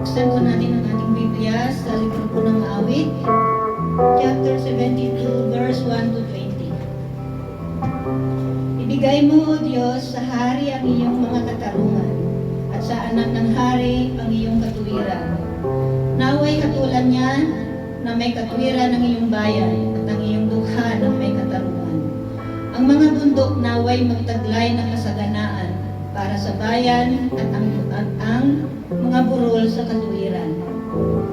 Buksan po natin ang ating Biblia sa libro po ng Awit, chapter 72, verse 1 to 20. Ibigay mo, O Diyos, sa hari ang iyong mga katarungan, at sa anak ng hari ang iyong katuwiran. Naway hatulan niya na may katwiran ng iyong bayan, at ang iyong dukha ng may katarungan. Ang mga bundok naway magtaglay ng kasaganaan para sa bayan at ang mga burol sa katuwiran.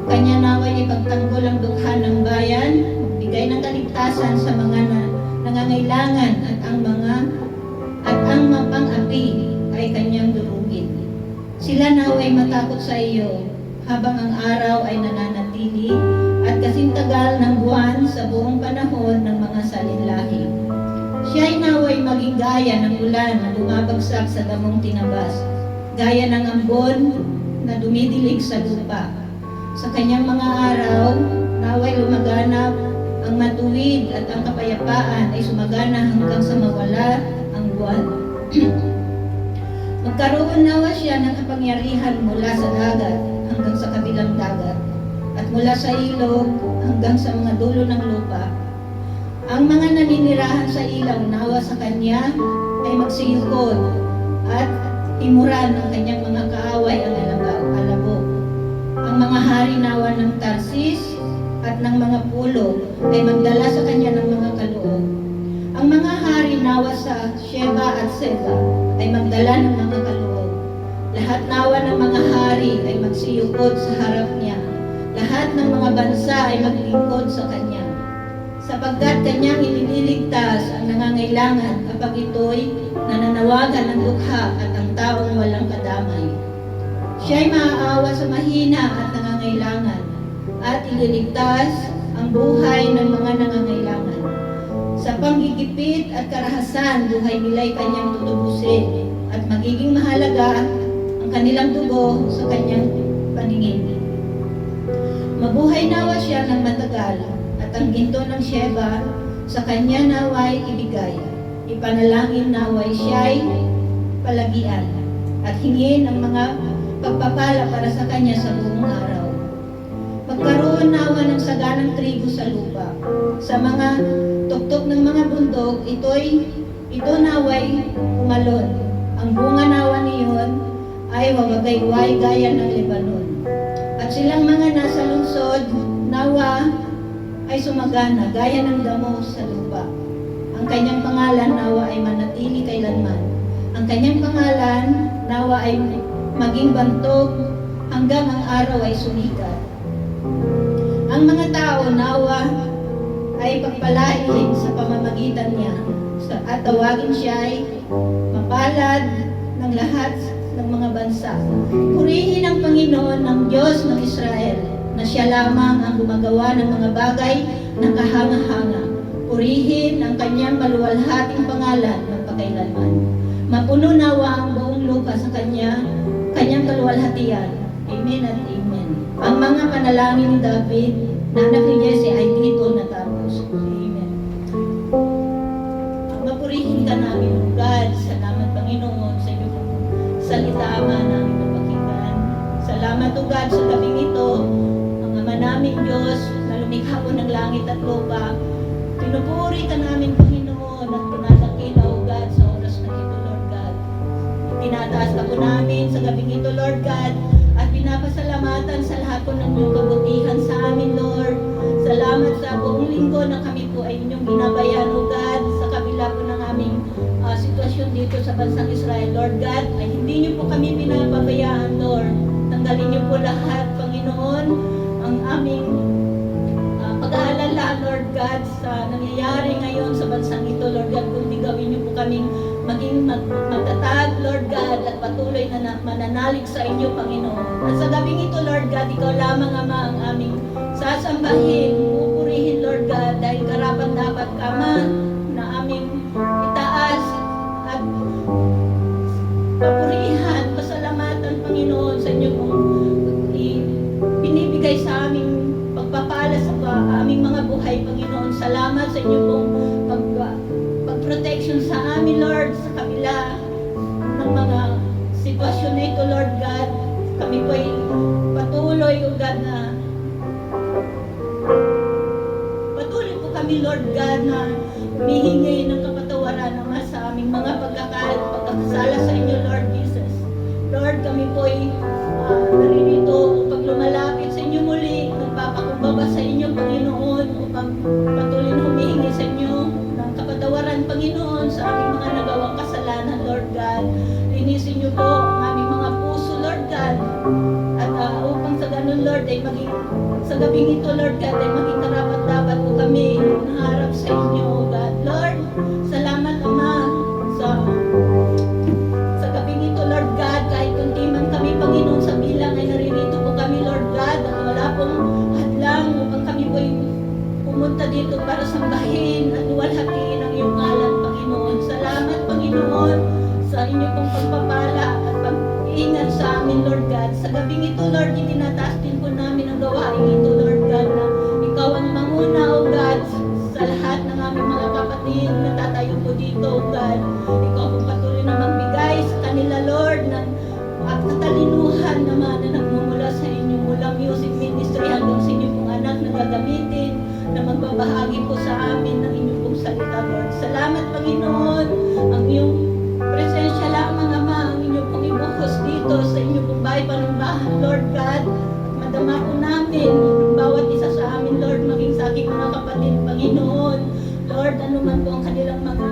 Kanya naway ipagtanggol ang dukha ng bayan, magbigay ng kaligtasan sa mga nangangailangan at ang mapang-api ay kanyang durugin. Sila naway matakot sa iyo habang ang araw ay nananatili at kasintagal ng buwan sa buong panahon ng mga salinlahi. Siya'y naway maging gaya ng ulan na bumabagsak sa damong tinabas, gaya ng ambon na dumidilig sa lupa. Sa kanyang mga araw, naway lumaganap ang matuwid at ang kapayapaan ay sumagana hanggang sa mawala ang buwan. Magkaroon nawa siya ng kapangyarihan mula sa dagat hanggang sa kabilang dagat, at mula sa ilog hanggang sa mga dulo ng lupa. Ang mga naninirahan sa ilaw nawa sa kanya ay magsiyukod at timuran ng kanyang mga kaaway ang alabok. Ang mga hari nawa ng Tarsis at ng mga pulo ay magdala sa kanya ng mga kaloob. Ang mga hari nawa sa Sheba at Seba ay magdala ng mga kaloob. Lahat nawa ng mga hari ay magsiyukod sa harap niya. Lahat ng mga bansa ay maglingkod sa kanya, sapagkat kanyang ilililigtas ang nangangailangan kapag ito'y nananawagan ng dukha at ang taong walang kadamay. Siya'y maaawa sa mahina at nangangailangan, at ililigtas ang buhay ng mga nangangailangan. Sa panggigipit at karahasan, buhay nila'y kanyang tutubusin, at magiging mahalaga ang kanilang dugo sa kanyang paningin. Mabuhay nawa siya ng matagal, at ang ginto ng Sheba sa kanya naway ibigay. Ipanalangin naway siya'y palagian, at hingin ang mga pagpapala para sa kanya sa buong araw. Magkaroon nawa ng saganang trigo sa lupa. Sa mga tuktok ng mga bundok, ito naway umalon. Ang bunga nawa niyon ay wawagayway gaya ng Lebanon. At silang mga nasa lungsod nawa ay sumagana gaya ng damo sa lupa. Ang kanyang pangalan nawa ay manatili kailanman. Ang kanyang pangalan nawa ay maging bantog hanggang ang araw ay sumikat. Ang mga tao nawa ay pagpalain sa pamamagitan niya, at tawagin siya ay mapalad ng lahat ng mga bansa. Purihin ang Panginoon ng Diyos ng Israel, na siya lamang ang gumagawa ng mga bagay na kahanga-hanga. Purihin ang kanyang maluwalhating pangalan magpakailanman. Mapuno nawa ang buong lupa sa kanyang kaluwalhatian. Amen at amen. Ang mga panalangin ni David na anak ni Jesse ay dito natapos. Amen. Mapurihin ka namin, God. Salamat, Panginoon, sa iyong salita namin mapakinggan. Salamat, O God, sa gabing ito. Ang Ama namin, Diyos, na lumikha po ng langit at lupa. Pinupuri ka namin, Panginoon, at pinadakila, O God, sa oras na ito, Lord God. Tinataas ka po namin sa gabing ito, Lord God, at pinapasalamatan sa lahat po ng iyong kabutihan sa amin, Lord. Salamat sa buong linggo na kami po ay inyong ginabayan, O God, sa kabila po ng aming sitwasyon dito sa bansang Israel, Lord God, ay hindi niyo po kami pinapabayaan, Lord. Tanggalin niyo po lahat, Panginoon, ang aming pag-aalala, Lord God, sa nangyayari ngayon sa bansang ito, Lord God, kundi gawin niyo po kaming maging matatag, Lord God, at patuloy na mananalig sa inyo, Panginoon. At sa gabing ito, Lord God, ikaw lamang, Ama, ang aming sasambahin, pupurihin, Lord God, dahil karapat-dapat ka, Ama, na aming itaas at papurihan, pasalamatan, Panginoon, sa inyo kung binibigay sa aming pagpapala sa aming mga buhay, Panginoon. Salamat sa inyo pong pag-protection sa amin, Lord, sa kabila ng mga sitwasyon na ito, Lord God. Kami po ay patuloy kami, Lord God, na humihingi ng kapatawaran naman sa aming mga pagkakasala sa inyo, Lord Jesus. Lord, kami po ay naririto upang lumalapit sa inyo muli, nagpapakumbaba sa inyo, Panginoon, upang patuloy na humihingi sa inyo ng kapatawaran, Panginoon, sa aming mga nagawang kasalanan, Lord God. Linisin niyo po ang aming mga puso, Lord God, at upang sa ganun, Lord, ay maging sa gabing ito, Lord God, ay maging karapat-dapat po kami naharap sa inyo, God. Lord, salamat, Ama, sa gabing ito, Lord God, kahit kunti man kami, Panginoon, sa bilang ay naririto po kami, Lord God, at wala pong hadlang upang kami po ay pumunta dito para sambahin at luwalhatiin ang iyong ngalan, Panginoon. Salamat, Panginoon, sa inyo pong pagpapala at pag-iingat sa amin, Lord God. Sa gabing ito, Lord, itinataas din po namin ang gawain ito, Lord God, na ikaw ang manguna, O God, sa lahat ng aming mga kapatid na tatayo po dito, O God. Ikaw po patuloy na magbigay sa kanila, Lord, ng katalinuhan naman na nagmumula sa inyo, mula music ministry hanggang sa inyo pong anak na gagamitin, na magbabahagi po sa amin ng inyong pong salita, Lord. Salamat, Panginoon, ang iyong presensya lamang, Ama, ang inyong pong ibuhos dito sa inyong pong bahay panumbahan, Lord God. Madama po namin bawat isa sa amin, Lord, maging sa aking mga kapatid, Panginoon. Lord, ano man po ang kanilang mga